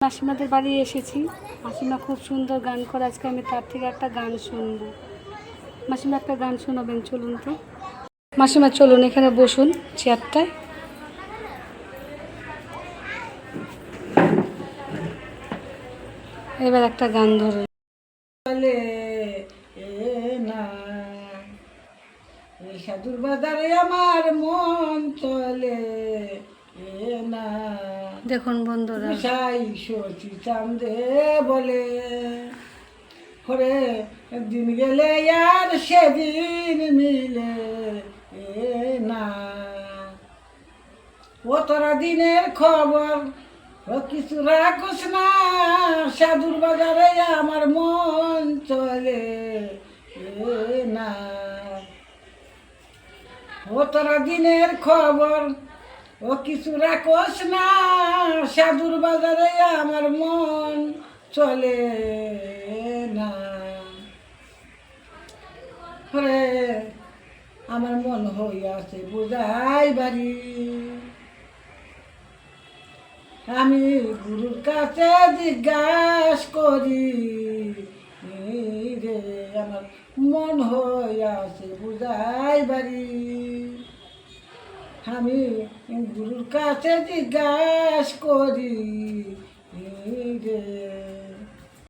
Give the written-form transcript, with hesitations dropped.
মাসিমাদের বাড়ি এসেছি। মাসিমা খুব সুন্দর গান করে, আজকে আমি তার থেকে একটা গান শুনবো। মাসিমা একটা গান শোনাবেন, চলুন তো। মাসিমা চলুন, এখানে বসুন চেয়ারটায়। এবার একটা গান ধরুন। চলে না সাধুর বাজারে আমার মন চলে না। দেখুন বন্ধুরা, সাই সচি চান্দে বলে হরে দিন গেলে আর সেদিন মিলে না। ও তোরা দিনের খবর ও কিছু রাখোস না, সাধুর বাজারে আমার মন চলে না। ও তোরা দিনের খবর ও কিছু রাখোস না, সাধুর বাজারে আমার মন চলে না। হরে আমার মন হইয়াছে বুঝাই বাড়ি, আমি গুরুর কাছে জিজ্ঞাসা করি রে, আমার মন হইয়াছে বুঝাই বাড়ি। আমি গুরুর কাছে জিজ্ঞাসা করি রে।